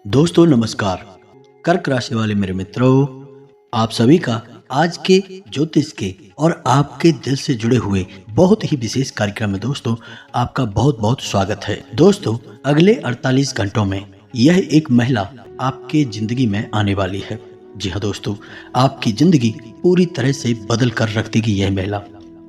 दोस्तों नमस्कार। कर्क राशि वाले मेरे मित्रों, आप सभी का आज के ज्योतिष के और आपके दिल से जुड़े हुए बहुत ही विशेष कार्यक्रम में दोस्तों आपका बहुत बहुत स्वागत है। दोस्तों अगले 48 घंटों में यह एक महिला आपके जिंदगी में आने वाली है। जी हाँ दोस्तों, आपकी जिंदगी पूरी तरह से बदल कर रख देगी यह महिला।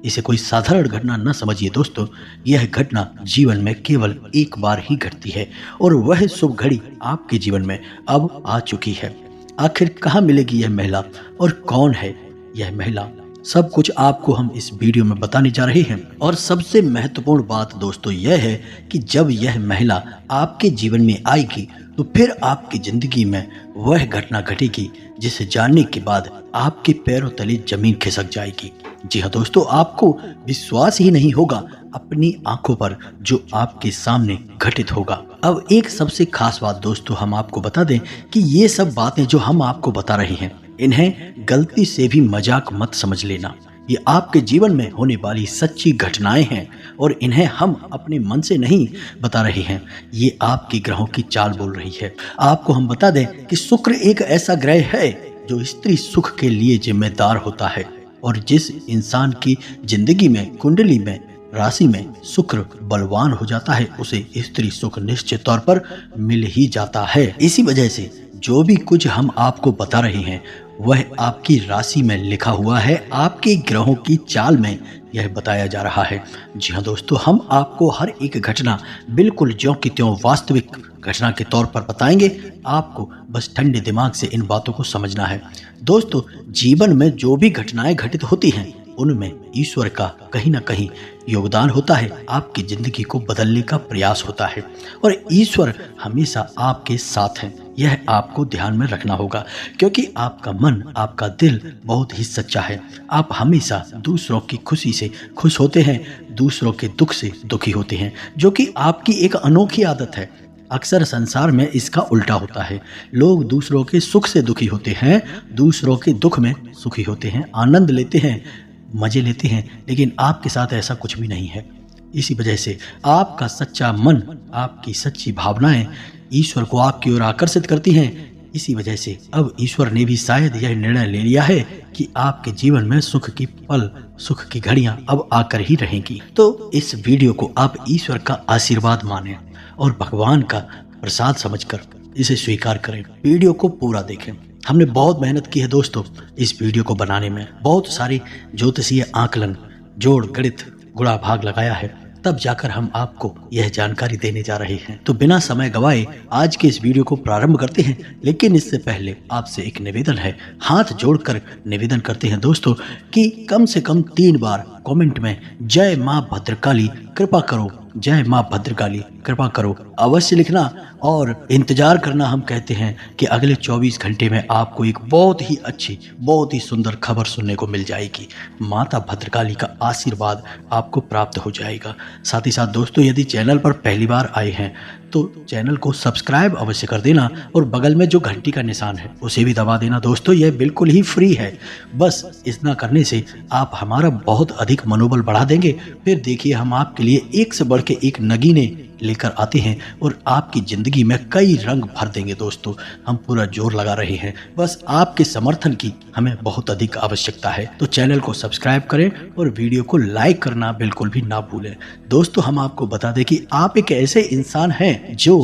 इसे कोई साधारण घटना न समझिए दोस्तों, यह घटना जीवन में केवल एक बार ही घटती है और वह शुभ घड़ी आपके जीवन में अब आ चुकी है। आखिर कहाँ मिलेगी यह महिला और कौन है यह महिला, सब कुछ आपको हम इस वीडियो में बताने जा रहे हैं। और सबसे महत्वपूर्ण बात दोस्तों यह है कि जब यह महिला आपके जीवन में आएगी तो फिर आपकी जिंदगी में वह घटना घटेगी जिसे जानने के बाद आपके पैरों तले जमीन खिसक जाएगी। जी हाँ दोस्तों, आपको विश्वास ही नहीं होगा अपनी आंखों पर जो आपके सामने घटित होगा। अब एक सबसे खास बात दोस्तों हम आपको बता दें कि ये सब बातें जो हम आपको बता रहे हैं इन्हें गलती से भी मजाक मत समझ लेना। ये आपके जीवन में होने वाली सच्ची घटनाएं हैं और इन्हें हम अपने मन से नहीं बता रहे हैं, ये आपके ग्रहों की चाल बोल रही है। आपको हम बता दें कि शुक्र एक ऐसा ग्रह है जो स्त्री सुख के लिए जिम्मेदार होता है और जिस इंसान की जिंदगी में कुंडली में राशि में शुक्र बलवान हो जाता है उसे स्त्री सुख निश्चित तौर पर मिल ही जाता है। इसी वजह से जो भी कुछ हम आपको बता रहे हैं वह आपकी राशि में लिखा हुआ है, आपके ग्रहों की चाल में यह बताया जा रहा है। जी हाँ दोस्तों, हम आपको हर एक घटना बिल्कुल ज्यों की त्यों वास्तविक घटना के तौर पर बताएंगे। आपको बस ठंडे दिमाग से इन बातों को समझना है। दोस्तों जीवन में जो भी घटनाएं घटित होती हैं उनमें ईश्वर का कहीं ना कहीं योगदान होता है, आपकी जिंदगी को बदलने का प्रयास होता है और ईश्वर हमेशा आपके साथ है। यह आपको ध्यान में रखना होगा क्योंकि आपका मन आपका दिल बहुत ही सच्चा है। आप हमेशा दूसरों की खुशी से खुश होते हैं, दूसरों के दुख से दुखी होते हैं, जो कि आपकी एक अनोखी आदत है। अक्सर संसार में इसका उल्टा होता है, लोग दूसरों के सुख से दुखी होते हैं, दूसरों के दुख में सुखी होते हैं, आनंद लेते हैं, मजे लेते हैं, लेकिन आपके साथ ऐसा कुछ भी नहीं है। इसी वजह से आपका सच्चा मन, आपकी सच्ची भावनाएं ईश्वर को आपकी ओर आकर्षित करती हैं। इसी वजह से अब ईश्वर ने भी शायद यह निर्णय ले लिया है कि आपके जीवन में सुख की पल, सुख की घड़ियां अब आकर ही रहेंगी। तो इस वीडियो को आप ईश्वर का आशीर्वाद माने और भगवान का प्रसाद समझकर इसे स्वीकार करें। वीडियो को पूरा देखें। हमने बहुत मेहनत की है दोस्तों इस वीडियो को बनाने में, बहुत सारी ज्योतिषीय आकलन, जोड़, गणित, गुणा भाग लगाया है, तब जाकर हम आपको यह जानकारी देने जा रहे हैं। तो बिना समय गवाए आज के इस वीडियो को प्रारंभ करते हैं। लेकिन इससे पहले आपसे एक निवेदन है, हाथ जोड़कर निवेदन करते हैं दोस्तों कि कम से कम 3 बार कमेंट में जय मां भद्रकाली कृपा करो, जय मां भद्रकाली कृपा करो अवश्य लिखना और इंतजार करना। हम कहते हैं कि अगले 24 घंटे में आपको एक बहुत ही अच्छी, बहुत ही सुंदर खबर सुनने को मिल जाएगी। माता भद्रकाली का आशीर्वाद आपको प्राप्त हो जाएगा। साथ ही साथ दोस्तों यदि चैनल पर पहली बार आए हैं तो चैनल को सब्सक्राइब अवश्य कर देना और बगल में जो घंटी का निशान है उसे भी दबा देना दोस्तों, यह बिल्कुल ही फ्री है। बस इतना करने से आप हमारा बहुत अधिक मनोबल बढ़ा देंगे। फिर देखिए हम आपके लिए एक से बढ़ के एक नगीने लेकर आते हैं और आपकी जिंदगी में कई रंग भर देंगे दोस्तों। हम पूरा जोर लगा रहे हैं, बस आपके समर्थन की हमें बहुत अधिक आवश्यकता है। तो चैनल को सब्सक्राइब करें और वीडियो को लाइक करना बिल्कुल भी ना भूलें। दोस्तों हम आपको बता दें कि आप एक ऐसे इंसान हैं जो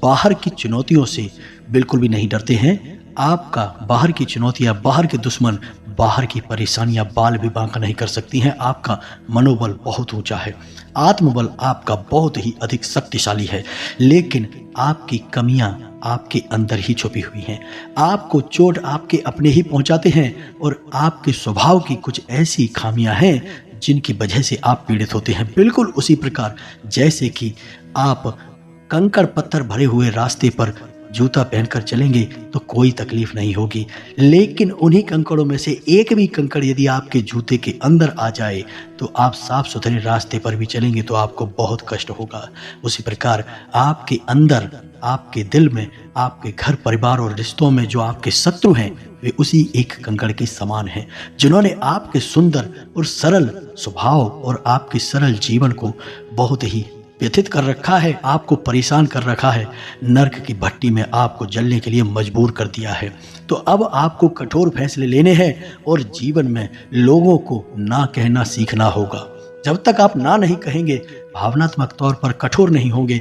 बाहर की चुनौतियों से बिल्कुल भी नहीं डरते हैं। आपका बाहर की चुनौतियां, बाहर के दुश्मन, बाहर की परेशानियां बाल भी बांका नहीं कर सकती हैं। आपका मनोबल बहुत ऊंचा है, आत्मबल आपका बहुत ही अधिक शक्तिशाली है, लेकिन आपकी कमियां आपके अंदर ही छुपी हुई हैं। आपको चोट आपके अपने ही पहुंचाते हैं और आपके स्वभाव की कुछ ऐसी खामियां हैं जिनकी वजह से आप पीड़ित होते हैं। बिल्कुल उसी प्रकार जैसे कि आप कंकड़ पत्थर भरे हुए रास्ते पर जूता पहनकर चलेंगे तो कोई तकलीफ नहीं होगी, लेकिन उन्हीं कंकड़ों में से एक भी कंकड़ यदि आपके जूते के अंदर आ जाए तो आप साफ सुथरे रास्ते पर भी चलेंगे तो आपको बहुत कष्ट होगा। उसी प्रकार आपके अंदर, आपके दिल में, आपके घर परिवार और रिश्तों में जो आपके शत्रु हैं वे उसी एक कंकड़ के समान हैं जिन्होंने आपके सुंदर और सरल स्वभाव और आपके सरल जीवन को बहुत ही व्यथित कर रखा है, आपको परेशान कर रखा है, नर्क की भट्टी में आपको जलने के लिए मजबूर कर दिया है। तो अब आपको कठोर फैसले लेने हैं और जीवन में लोगों को ना कहना सीखना होगा। जब तक आप ना नहीं कहेंगे, भावनात्मक तौर पर कठोर नहीं होंगे,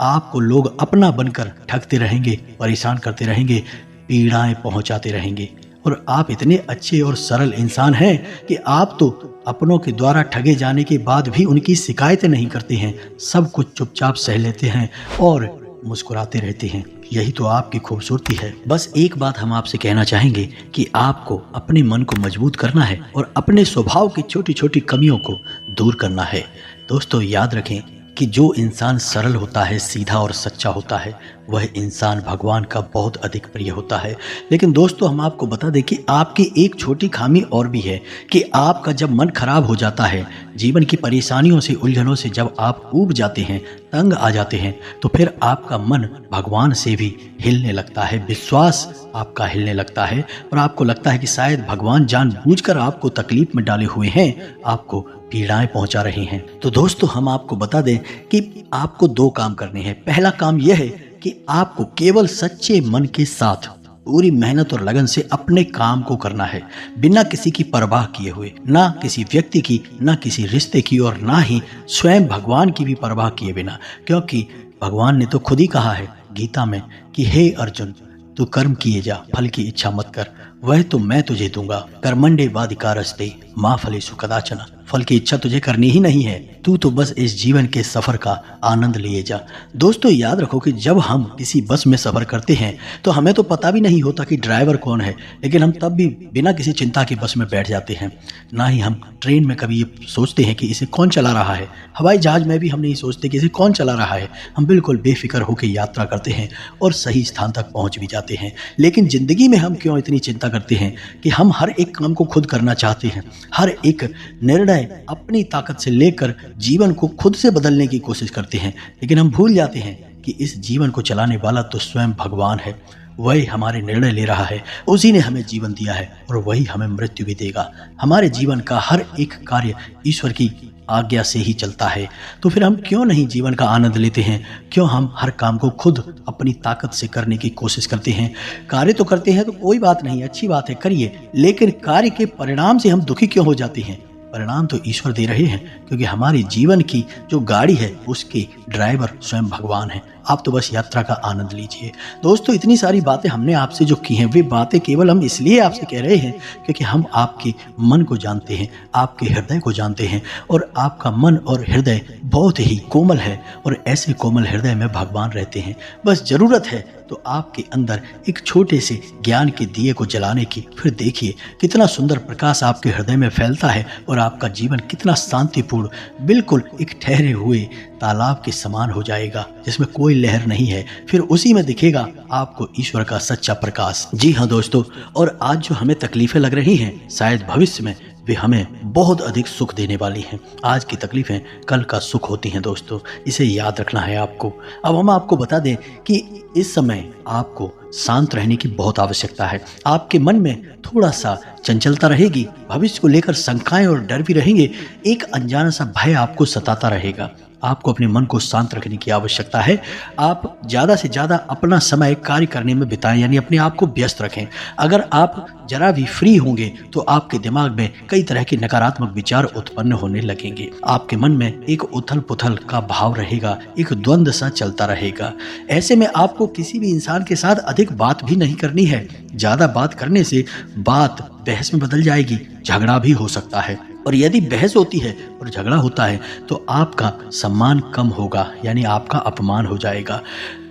आपको लोग अपना बनकर ठगते रहेंगे, परेशान करते रहेंगे, पीड़ाएं पहुंचाते रहेंगे। और आप इतने अच्छे और सरल इंसान हैं कि आप तो अपनों के द्वारा ठगे जाने के बाद भी उनकी शिकायतें नहीं करते हैं, सब कुछ चुपचाप सह लेते हैं और मुस्कुराते रहते हैं। यही तो आपकी खूबसूरती है। बस एक बात हम आपसे कहना चाहेंगे कि आपको अपने मन को मजबूत करना है और अपने स्वभाव की छोटी छोटी कमियों को दूर करना है। दोस्तों याद रखें कि जो इंसान सरल होता है, सीधा और सच्चा होता है, वह इंसान भगवान का बहुत अधिक प्रिय होता है। लेकिन दोस्तों हम आपको बता दें कि आपकी एक छोटी खामी और भी है कि आपका जब मन खराब हो जाता है, जीवन की परेशानियों से, उलझनों से जब आप ऊब जाते हैं, तंग आ जाते हैं, तो फिर आपका मन भगवान से भी हिलने लगता है, विश्वास आपका हिलने लगता है और आपको लगता है कि शायद भगवान जानबूझकर आपको तकलीफ में डाले हुए हैं, आपको पीड़ाएं पहुंचा रहे हैं। तो दोस्तों हम आपको बता दें कि आपको 2 काम करने हैं। पहला काम यह है कि आपको केवल सच्चे मन के साथ पूरी मेहनत और लगन से अपने काम को करना है, बिना किसी की परवाह किए हुए, ना किसी व्यक्ति की, ना किसी रिश्ते की और ना ही स्वयं भगवान की भी परवाह किए बिना। क्योंकि भगवान ने तो खुद ही कहा है गीता में कि हे अर्जुन, तू कर्म किए जा, फल की इच्छा मत कर, वह तो मैं तुझे दूंगा। कर्मण्डे वाधिकारस्ते मां फलेषु कदाचन। फल की इच्छा तुझे करनी ही नहीं है, तू तो बस इस जीवन के सफर का आनंद लिए जा। दोस्तों याद रखो कि जब हम किसी बस में सफर करते हैं तो हमें तो पता भी नहीं होता कि ड्राइवर कौन है, लेकिन हम तब भी बिना किसी चिंता के बस में बैठ जाते हैं। ना ही हम ट्रेन में कभी ये सोचते हैं कि इसे कौन चला रहा है, हवाई जहाज में भी हम नहीं सोचते कि इसे कौन चला रहा है। हम बिल्कुल बेफिक्र होकर यात्रा करते हैं और सही स्थान तक पहुंच भी जाते हैं। लेकिन जिंदगी में हम क्यों इतनी चिंता करते हैं कि हम हर एक काम को खुद करना चाहते हैं, हर एक निर्णय अपनी ताकत से लेकर जीवन को खुद से बदलने की कोशिश करते हैं। लेकिन हम भूल जाते हैं कि इस जीवन को चलाने वाला तो स्वयं भगवान है, वही हमारे निर्णय ले रहा है, उसी ने हमें जीवन दिया है और वही हमें मृत्यु भी देगा। हमारे जीवन का हर एक कार्य ईश्वर की आज्ञा से ही चलता है। तो फिर हम क्यों नहीं जीवन का आनंद लेते हैं? क्यों हम हर काम को खुद अपनी ताकत से करने की कोशिश करते हैं? कार्य तो करते हैं तो कोई बात नहीं, अच्छी बात है, करिए, लेकिन कार्य के परिणाम से हम दुखी क्यों हो जाते हैं? परिणाम तो ईश्वर दे रहे हैं, क्योंकि हमारे जीवन की जो गाड़ी है उसके ड्राइवर स्वयं भगवान हैं। आप तो बस यात्रा का आनंद लीजिए। दोस्तों इतनी सारी बातें हमने आपसे जो की हैं, वे बातें केवल हम इसलिए आपसे कह रहे हैं क्योंकि हम आपके मन को जानते हैं, आपके हृदय को जानते हैं और आपका मन और हृदय बहुत ही कोमल है और ऐसे कोमल हृदय में भगवान रहते हैं। बस जरूरत है तो आपके अंदर एक छोटे से ज्ञान के दिए को जलाने की, फिर देखिए कितना सुंदर प्रकाश आपके हृदय में फैलता है और आपका जीवन कितना शांतिपूर्ण, बिल्कुल एक ठहरे हुए तालाब के समान हो जाएगा जिसमें कोई लहर नहीं है। फिर उसी में दिखेगा आपको ईश्वर का सच्चा प्रकाश। जी हाँ दोस्तों, और आज जो हमें तकलीफें लग रही हैं, शायद भविष्य में वे हमें बहुत अधिक सुख देने वाली हैं। आज की तकलीफें कल का सुख होती हैं दोस्तों, इसे याद रखना है आपको। अब हम आपको बता दें कि इस समय आपको शांत रहने की बहुत आवश्यकता है। आपके मन में थोड़ा सा चंचलता रहेगी, भविष्य को लेकर शंकाएं और डर भी रहेंगे, एक अनजाना सा भय आपको सताता रहेगा। आपको अपने मन को शांत रखने की आवश्यकता है। आप ज़्यादा से ज़्यादा अपना समय कार्य करने में बिताएं, यानी अपने आप को व्यस्त रखें। अगर आप जरा भी फ्री होंगे तो आपके दिमाग में कई तरह के नकारात्मक विचार उत्पन्न होने लगेंगे। आपके मन में एक उथल पुथल का भाव रहेगा, एक द्वंद्व सा चलता रहेगा। ऐसे में आपको किसी भी इंसान के साथ अधिक बात भी नहीं करनी है। ज़्यादा बात करने से बात बहस में बदल जाएगी, झगड़ा भी हो सकता है। और यदि बहस होती है और झगड़ा होता है तो आपका सम्मान कम होगा, यानी आपका अपमान हो जाएगा।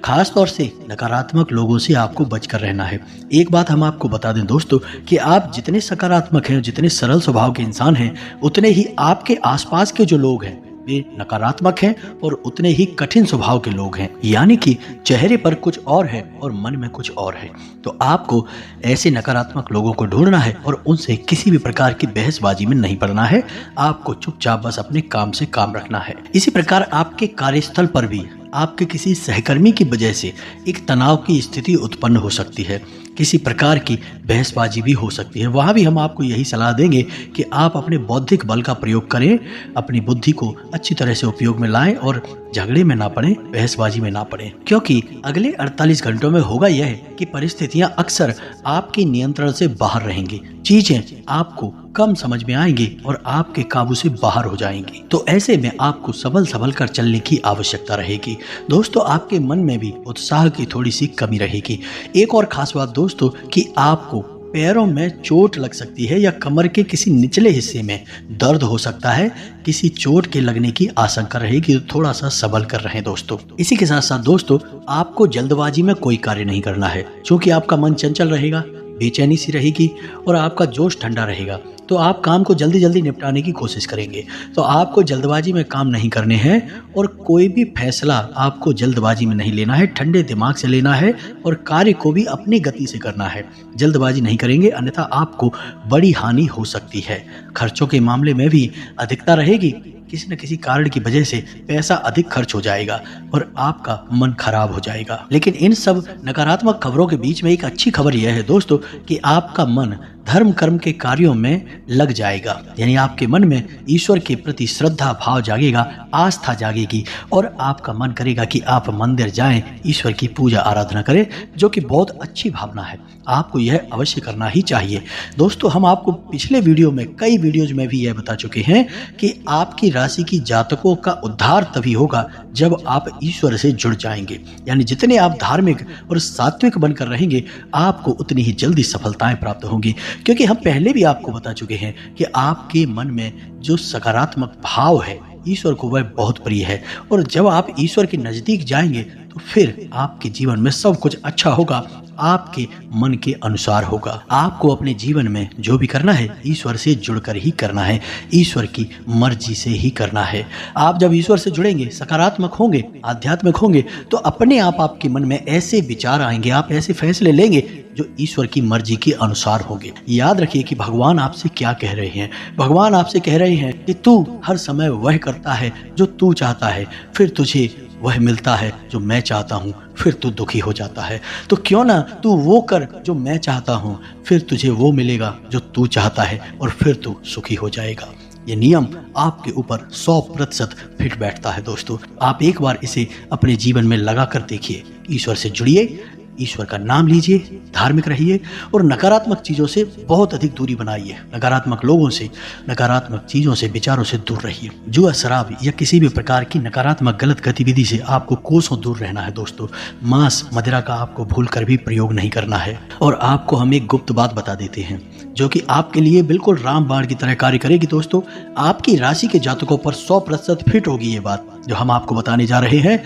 खास तौर से नकारात्मक लोगों से आपको बचकर रहना है। एक बात हम आपको बता दें दोस्तों कि आप जितने सकारात्मक हैं, जितने सरल स्वभाव के इंसान हैं, उतने ही आपके आसपास के जो लोग हैं वे नकारात्मक हैं और उतने ही कठिन स्वभाव के लोग हैं। यानी कि चेहरे पर कुछ और है और मन में कुछ और है। तो आपको ऐसे नकारात्मक लोगों को ढूंढना है और उनसे किसी भी प्रकार की बहसबाजी में नहीं पड़ना है। आपको चुपचाप बस अपने काम से काम रखना है। इसी प्रकार आपके कार्यस्थल पर भी आपके किसी सहकर्मी की वजह से एक तनाव की स्थिति उत्पन्न हो सकती है। किसी प्रकार की बहसबाजी भी हो सकती है। वहाँ भी हम आपको यही सलाह देंगे कि आप अपने बौद्धिक बल का प्रयोग करें, अपनी बुद्धि को अच्छी तरह से उपयोग में लाएं और झगड़े में ना पड़ें, बहसबाजी में ना पड़ें, क्योंकि अगले 48 घंटों में होगा यह कि परिस्थितियां अक्सर आपके नियंत्रण से बाहर रहेंगी। चीजें आपको कम समझ में आएंगी और आपके काबू से बाहर हो जाएंगी। तो ऐसे में आपको संभल कर चलने की आवश्यकता रहेगी। दोस्तों, आपके मन में भी उत्साह की थोड़ी सी कमी रहेगी। एक और खास बात दोस्तों कि आपको पैरों में चोट लग सकती है या कमर के किसी निचले हिस्से में दर्द हो सकता है। किसी चोट के लगने की आशंका रहेगी, तो थोड़ा सा संभल कर रहें दोस्तों। इसी के साथ साथ दोस्तों, आपको जल्दबाजी में कोई कार्य नहीं करना है, क्योंकि आपका मन चंचल रहेगा, बेचैनी सी रहेगी और आपका जोश ठंडा रहेगा, तो आप काम को जल्दी जल्दी निपटाने की कोशिश करेंगे। तो आपको जल्दबाजी में काम नहीं करने हैं और कोई भी फैसला आपको जल्दबाजी में नहीं लेना है, ठंडे दिमाग से लेना है और कार्य को भी अपनी गति से करना है। जल्दबाजी नहीं करेंगे, अन्यथा आपको बड़ी हानि हो सकती है। खर्चों के मामले में भी अधिकता रहेगी, किसी न किसी कारण की वजह से पैसा अधिक खर्च हो जाएगा और आपका मन खराब हो जाएगा। लेकिन इन सब नकारात्मक खबरों के बीच में एक अच्छी खबर यह है दोस्तों कि आपका मन धर्म कर्म के कार्यों में लग जाएगा। यानी आपके मन में ईश्वर के प्रति श्रद्धा भाव जागेगा, आस्था जागेगी और आपका मन करेगा कि आप मंदिर जाएं, ईश्वर की पूजा आराधना करें, जो कि बहुत अच्छी भावना है। आपको यह अवश्य करना ही चाहिए। दोस्तों, हम आपको पिछले वीडियो में, कई वीडियोज में भी यह बता चुके हैं कि आपकी राशि की जातकों का उद्धार तभी होगा जब आप ईश्वर से जुड़ जाएंगे। यानी जितने आप धार्मिक और सात्विक बनकर रहेंगे, आपको उतनी ही जल्दी सफलताएं प्राप्त होंगी, क्योंकि हम पहले भी आपको बता चुके हैं कि आपके मन में जो सकारात्मक भाव है, ईश्वर को वह बहुत प्रिय है और जब आप ईश्वर के नजदीक जाएंगे तो फिर आपके जीवन में सब कुछ अच्छा होगा, आपके मन के अनुसार होगा। आपको अपने जीवन में जो भी करना है ईश्वर से जुड़कर ही करना है, ईश्वर की मर्जी से ही करना है। आप जब ईश्वर से जुड़ेंगे, सकारात्मक होंगे, आध्यात्मिक होंगे, तो अपने आप आपके मन में ऐसे विचार आएंगे, आप ऐसे फैसले लेंगे जो ईश्वर की मर्जी के अनुसार होंगे। याद रखिए कि भगवान आपसे क्या कह रहे हैं। भगवान आपसे कह रहे हैं कि तू हर समय वह करता है जो तू चाहता है, फिर तुझे वह मिलता है जो मैं चाहता हूँ, फिर तू दुखी हो जाता है। तो क्यों ना तू वो कर जो मैं चाहता हूँ, फिर तुझे वो मिलेगा जो तू चाहता है और फिर तू सुखी हो जाएगा। ये नियम आपके ऊपर 100% फिट बैठता है दोस्तों। आप एक बार इसे अपने जीवन में लगा कर देखिए। ईश्वर से जुड़िए, ईश्वर का नाम लीजिए, धार्मिक रहिए और नकारात्मक चीज़ों से बहुत अधिक दूरी बनाइए। नकारात्मक लोगों से, नकारात्मक चीज़ों से, विचारों से दूर रहिए। जुआ, शराब या किसी भी प्रकार की नकारात्मक गलत गतिविधि से आपको कोसों दूर रहना है दोस्तों। मांस, मदिरा का आपको भूल कर भी प्रयोग नहीं करना है। और आपको हम एक गुप्त बात बता देते हैं जो कि आपके लिए बिल्कुल रामबाण की तरह कार्य करेगी दोस्तों। आपकी राशि के जातकों पर 100% फिट होगी ये बात जो हम आपको बताने जा रहे हैं।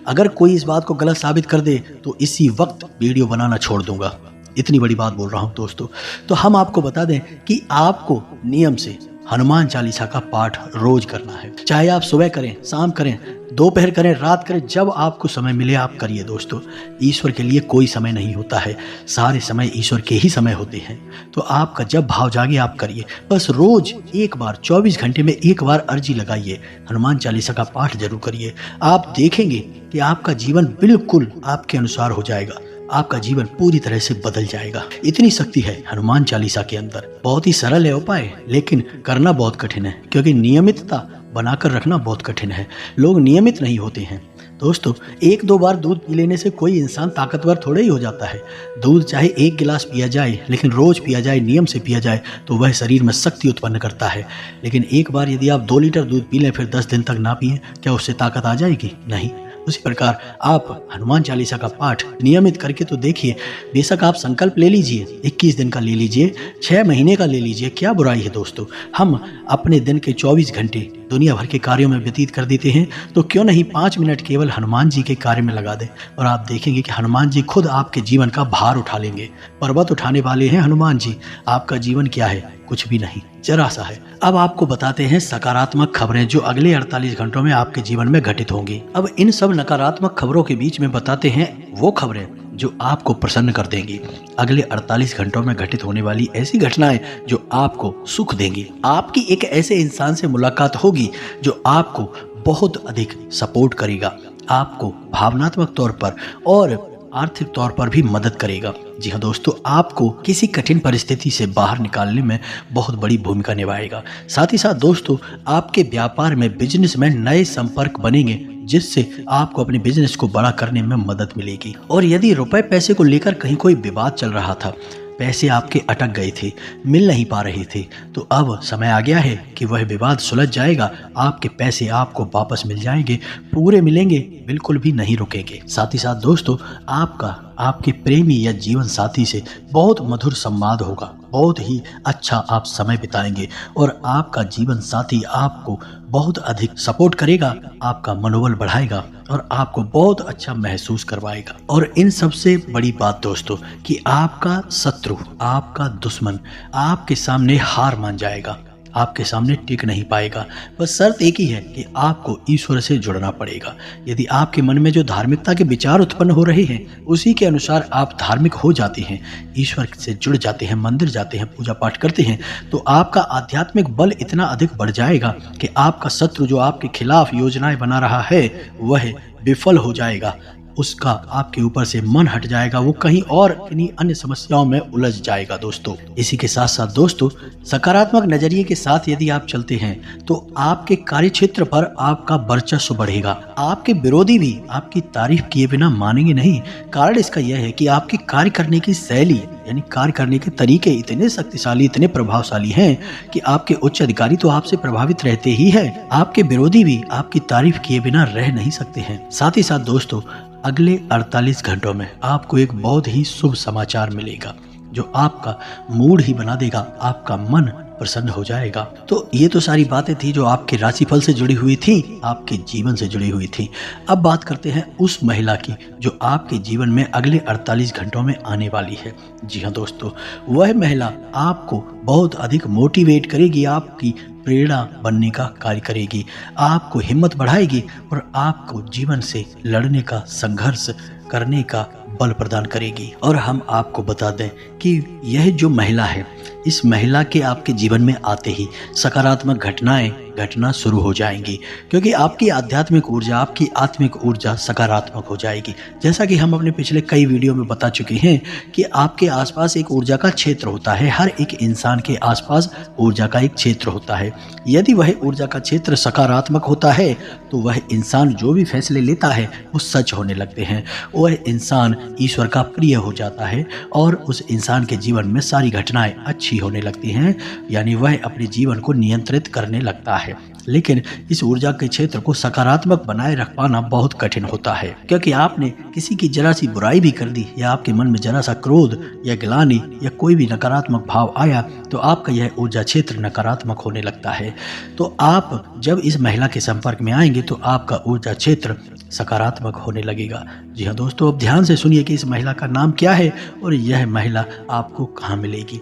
अगर कोई इस बात को गलत साबित कर दे तो इसी वक्त वीडियो बनाना छोड़ दूंगा। इतनी बड़ी बात बोल रहा हूं दोस्तों। तो हम आपको बता दें कि आपको नियम से हनुमान चालीसा का पाठ रोज करना है। चाहे आप सुबह करें, शाम करें, दोपहर करें, रात करें, जब आपको समय मिले आप करिए दोस्तों। ईश्वर के लिए कोई समय नहीं होता है, सारे समय ईश्वर के ही समय होते हैं। तो आपका जब भाव जागे आप करिए। बस रोज एक बार, 24 घंटे में एक बार अर्जी लगाइए, हनुमान चालीसा का पाठ जरूर करिए। आप देखेंगे कि आपका जीवन बिल्कुल आपके अनुसार हो जाएगा, आपका जीवन पूरी तरह से बदल जाएगा। इतनी शक्ति है हनुमान चालीसा के अंदर। बहुत ही सरल है उपाय, लेकिन करना बहुत कठिन है, क्योंकि नियमितता बनाकर रखना बहुत कठिन है। लोग नियमित नहीं होते हैं दोस्तों। 1-2 बार दूध पी लेने से कोई इंसान ताकतवर थोड़ा ही हो जाता है। दूध चाहे 1 गिलास पिया जाए, लेकिन रोज पिया जाए, नियम से पिया जाए, तो वह शरीर में शक्ति उत्पन्न करता है। लेकिन एक बार यदि आप 2 लीटर दूध पी लें फिर 10 दिन तक ना पिए, क्या उससे ताकत आ जाएगी? नहीं। उसी प्रकार आप हनुमान चालीसा का पाठ नियमित करके तो देखिए। बेशक आप संकल्प ले लीजिए, 21 दिन का ले लीजिए, 6 महीने का ले लीजिए, क्या बुराई है दोस्तों। हम अपने दिन के 24 घंटे दुनिया भर के कार्यों में व्यतीत कर देते हैं, तो क्यों नहीं 5 मिनट केवल हनुमान जी के कार्य में लगा दें और आप देखेंगे कि हनुमान जी खुद आपके जीवन का भार उठा लेंगे। पर्वत उठाने वाले हैं हनुमान जी। आपका जीवन क्या है? कुछ भी नहीं, जरा सा है। अब आपको बताते हैं सकारात्मक खबरें जो अगले 48 घंटों में आपके जीवन में घटित होंगी। अब इन सब नकारात्मक खबरों के बीच में बताते हैं वो खबरें जो आपको प्रसन्न कर देंगी। अगले 48 घंटों में घटित होने वाली ऐसी घटनाएं जो आपको सुख देंगी। आपकी एक ऐसे इंसान से मुलाकात होगी जो आपको बहुत अधिक सपोर्ट करेगा, आपको भावनात्मक तौर पर और आर्थिक तौर पर भी मदद करेगा। जी हाँ दोस्तों, आपको किसी कठिन परिस्थिति से बाहर निकालने में बहुत बड़ी भूमिका निभाएगा। साथ ही साथ दोस्तों, आपके व्यापार में बिजनेस में नए संपर्क बनेंगे, जिससे आपको अपने बिजनेस को बड़ा करने में मदद मिलेगी। और यदि रुपए पैसे को लेकर कहीं कोई विवाद चल रहा था, पैसे आपके अटक गए थे, मिल नहीं पा रहे थे, तो अब समय आ गया है कि वह विवाद सुलझ जाएगा। आपके पैसे आपको वापस मिल जाएंगे, पूरे मिलेंगे, बिल्कुल भी नहीं रुकेंगे। साथ ही साथ दोस्तों, आपका आपके प्रेमी या जीवन साथी से बहुत मधुर संवाद होगा, बहुत ही अच्छा आप समय बिताएंगे और आपका जीवन साथी आपको बहुत अधिक सपोर्ट करेगा, आपका मनोबल बढ़ाएगा और आपको बहुत अच्छा महसूस करवाएगा। और इन सबसे बड़ी बात दोस्तों कि आपका शत्रु, आपका दुश्मन आपके सामने हार मान जाएगा, आपके सामने टिक नहीं पाएगा। बस शर्त एक ही है कि आपको ईश्वर से जुड़ना पड़ेगा। यदि आपके मन में जो धार्मिकता के विचार उत्पन्न हो रहे हैं, उसी के अनुसार आप धार्मिक हो जाते हैं, ईश्वर से जुड़ जाते हैं, मंदिर जाते हैं, पूजा पाठ करते हैं, तो आपका आध्यात्मिक बल इतना अधिक बढ़ जाएगा कि आपका शत्रु जो आपके खिलाफ योजनाएं बना रहा है, वह विफल हो जाएगा, उसका आपके ऊपर से मन हट जाएगा, वो कहीं और किन्हीं अन्य समस्याओं में उलझ जाएगा दोस्तों। इसी के साथ साथ दोस्तों, सकारात्मक नजरिए के साथ यदि आप चलते हैं तो आपके कार्य क्षेत्र पर आपका वर्चस्व बढ़ेगा। आपके विरोधी भी आपकी तारीफ किए बिना मानेंगे नहीं। कारण इसका यह है कि आपकी कार्य करने की शैली यानी कार्य करने के तरीके इतने शक्तिशाली, इतने प्रभावशाली हैं कि आपके उच्च अधिकारी तो आपसे प्रभावित रहते ही है, आपके विरोधी भी आपकी तारीफ किए बिना रह नहीं सकते हैं। साथ ही साथ दोस्तों, अगले 48 घंटों में आपको एक बहुत ही शुभ समाचार मिलेगा जो आपका मूड ही बना देगा, आपका मन प्रसन्न हो जाएगा। तो ये तो सारी बातें थी जो आपके राशिफल से जुड़ी हुई थी, आपके जीवन से जुड़ी हुई थी। अब बात करते हैं उस महिला की जो आपके जीवन में अगले 48 घंटों में आने वाली है। जी हाँ दोस्तों, वह महिला आपको बहुत अधिक मोटिवेट करेगी, आपकी प्रेरणा बनने का कार्य करेगी, आपको हिम्मत बढ़ाएगी और आपको जीवन से लड़ने का, संघर्ष करने का बल प्रदान करेगी। और हम आपको बता दें कि यह जो महिला है, इस महिला के आपके जीवन में आते ही सकारात्मक घटनाएं घटना शुरू हो जाएंगी, क्योंकि आपकी आध्यात्मिक ऊर्जा, आपकी आत्मिक ऊर्जा सकारात्मक हो जाएगी। जैसा कि हम अपने पिछले कई वीडियो में बता चुके हैं कि आपके आसपास एक ऊर्जा का क्षेत्र होता है, हर एक इंसान के आसपास ऊर्जा का एक क्षेत्र होता है। यदि वह ऊर्जा का क्षेत्र सकारात्मक होता है तो वह इंसान जो भी फैसले लेता है वो सच होने लगते हैं, वह इंसान ईश्वर का प्रिय हो जाता है और उस इंसान के जीवन में सारी घटनाएं अच्छी होने लगती हैं, यानी वह अपने जीवन को नियंत्रित करने लगता है। लेकिन इस ऊर्जा के क्षेत्र को सकारात्मक बनाए रख पाना बहुत कठिन होता है, क्योंकि आपने किसी की जरा सी बुराई भी कर दी या आपके मन में जरा सा क्रोध या गिलानी या कोई भी नकारात्मक भाव आया तो आपका यह ऊर्जा क्षेत्र नकारात्मक होने लगता है। तो आप जब इस महिला के संपर्क में आएंगे तो आपका ऊर्जा क्षेत्र सकारात्मक होने लगेगा। जी हाँ दोस्तों, अब ध्यान से सुनिए कि इस महिला का नाम क्या है और यह महिला आपको कहाँ मिलेगी।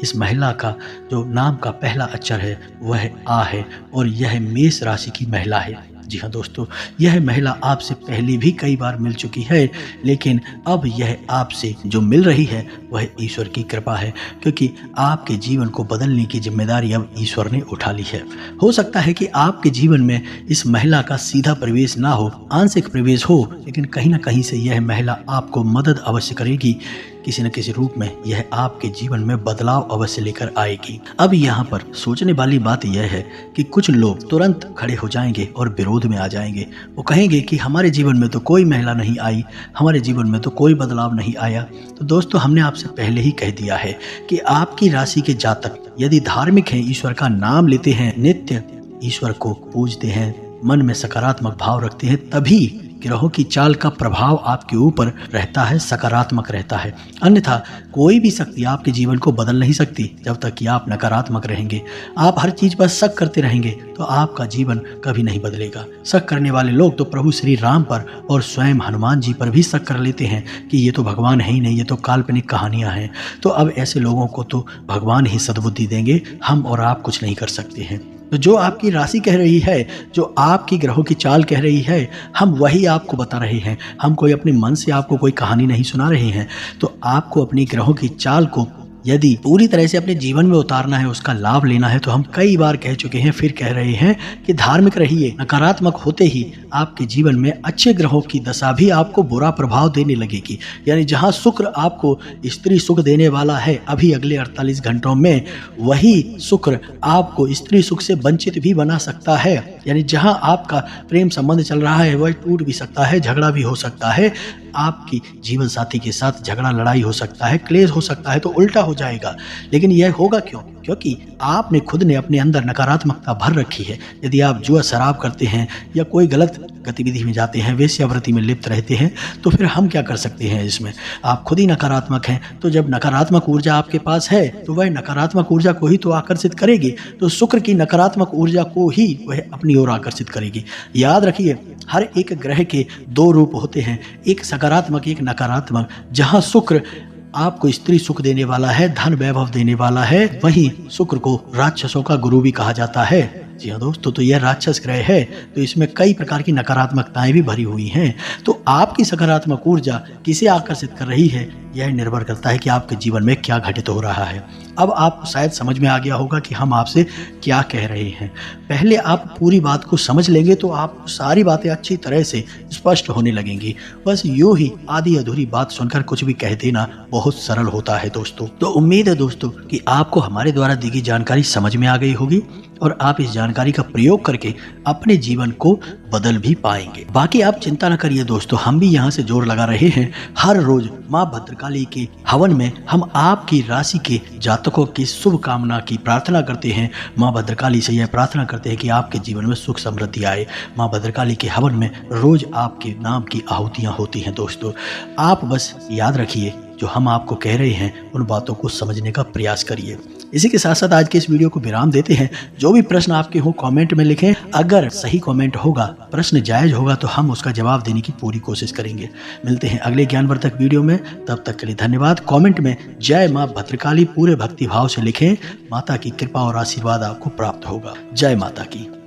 इस महिला का जो नाम का पहला अक्षर है वह आ है और यह मेष राशि की महिला है। जी हाँ दोस्तों, यह महिला आपसे पहले भी कई बार मिल चुकी है, लेकिन अब यह आपसे जो मिल रही है वह ईश्वर की कृपा है, क्योंकि आपके जीवन को बदलने की जिम्मेदारी अब ईश्वर ने उठा ली है। हो सकता है कि आपके जीवन में इस महिला का सीधा प्रवेश ना हो, आंशिक प्रवेश हो, लेकिन कहीं ना कहीं से यह महिला आपको मदद अवश्य करेगी। किसी न किसी रूप में यह आपके जीवन में बदलाव अवश्य लेकर आएगी। अब यहाँ पर सोचने वाली बात यह है कि कुछ लोग तुरंत खड़े हो जाएंगे और विरोध में आ जाएंगे। वो कहेंगे कि हमारे जीवन में तो कोई महिला नहीं आई, हमारे जीवन में तो कोई बदलाव नहीं आया। तो दोस्तों, हमने आपसे पहले ही कह दिया है कि आपकी राशि के जातक यदि धार्मिक हैं, ईश्वर का नाम लेते हैं, नित्य ईश्वर को पूजते हैं, मन में सकारात्मक भाव रखते हैं, तभी ग्रहों की चाल का प्रभाव आपके ऊपर रहता है, सकारात्मक रहता है। अन्यथा कोई भी शक्ति आपके जीवन को बदल नहीं सकती जब तक कि आप नकारात्मक रहेंगे। आप हर चीज पर शक करते रहेंगे तो आपका जीवन कभी नहीं बदलेगा। शक करने वाले लोग तो प्रभु श्री राम पर और स्वयं हनुमान जी पर भी शक कर लेते हैं कि ये तो भगवान है ही नहीं, ये तो काल्पनिक कहानियां हैं। तो अब ऐसे लोगों को तो भगवान ही सद्बुद्धि देंगे, हम और आप कुछ नहीं कर सकते हैं। तो जो आपकी राशि कह रही है, जो आपकी ग्रहों की चाल कह रही है, हम वही आपको बता रहे हैं। हम कोई अपने मन से आपको कोई कहानी नहीं सुना रहे हैं। तो आपको अपनी ग्रहों की चाल को यदि पूरी तरह से अपने जीवन में उतारना है, उसका लाभ लेना है, तो हम कई बार कह चुके हैं, फिर कह रहे हैं कि धार्मिक रहिए। नकारात्मक होते ही आपके जीवन में अच्छे ग्रहों की दशा भी आपको बुरा प्रभाव देने लगेगी। यानी जहां शुक्र आपको स्त्री सुख देने वाला है अभी अगले 48 घंटों में, वही शुक्र आपको स्त्री सुख से वंचित भी बना सकता है। यानी जहां आपका प्रेम संबंध चल रहा है वह टूट भी सकता है, झगड़ा भी हो सकता है, आपकी जीवन साथी के साथ झगड़ा लड़ाई हो सकता है, क्लेश हो सकता है, तो उल्टा हो जाएगा। लेकिन यह होगा क्यों? क्योंकि आपने खुद ने अपने अंदर नकारात्मकता भर रखी है। यदि आप जुआ शराब करते हैं या कोई गलत गतिविधि में जाते हैं, वेश्यावृत्ति में लिप्त रहते हैं, तो फिर हम क्या कर सकते हैं इसमें? आप खुद ही नकारात्मक हैं। तो जब नकारात्मक ऊर्जा आपके पास है तो वह नकारात्मक ऊर्जा को ही तो आकर्षित करेगी। तो शुक्र की नकारात्मक ऊर्जा को ही वह अपनी ओर आकर्षित करेगी। याद रखिए, हर एक ग्रह के दो रूप होते हैं, एक सकारात्मक, एक नकारात्मक। जहां शुक्र आपको स्त्री सुख देने वाला है, धन वैभव देने वाला है, वहीं शुक्र को राक्षसों का गुरु भी कहा जाता है। जी हाँ दोस्तों, तो यह राक्षस ग्रह है, तो इसमें कई प्रकार की नकारात्मकताएं भी भरी हुई हैं। तो आपकी सकारात्मक ऊर्जा किसे आकर्षित कर रही है, यह निर्भर करता है कि आपके जीवन में क्या घटित हो रहा है। अब आपको शायद समझ में आ गया होगा कि हम आपसे क्या कह रहे हैं। पहले आप पूरी बात को समझ लेंगे तो आपको सारी बातें अच्छी तरह से स्पष्ट होने लगेंगी। बस यूं ही आधी अधूरी बात सुनकर कुछ भी कह देना बहुत सरल होता है दोस्तों। तो उम्मीद है दोस्तों कि आपको हमारे द्वारा दी गई जानकारी समझ में आ गई होगी और आप इस जानकारी का प्रयोग करके अपने जीवन को बदल भी पाएंगे। बाकी आप चिंता न करिए दोस्तों, हम भी यहाँ से जोर लगा रहे हैं। हर रोज माँ भद्रकाली के हवन में हम आपकी राशि के जातकों की शुभ कामना की प्रार्थना करते हैं। माँ भद्रकाली से यह प्रार्थना करते हैं कि आपके जीवन में सुख समृद्धि आए। माँ भद्रकाली के हवन में रोज आपके नाम की आहुतियाँ होती हैं दोस्तों। आप बस याद रखिए, जो हम आपको कह रहे हैं उन बातों को समझने का प्रयास करिए। इसी के साथ साथ आज के इस वीडियो को विराम देते हैं। जो भी प्रश्न आपके हो कमेंट में लिखें। अगर सही कमेंट होगा, प्रश्न जायज होगा, तो हम उसका जवाब देने की पूरी कोशिश करेंगे। मिलते हैं अगले ज्ञानवर्धक वीडियो में, तब तक के लिए धन्यवाद। कमेंट में जय माँ भद्रकाली पूरे भक्ति भाव से लिखें। माता की कृपा और आशीर्वाद आपको प्राप्त होगा। जय माता की।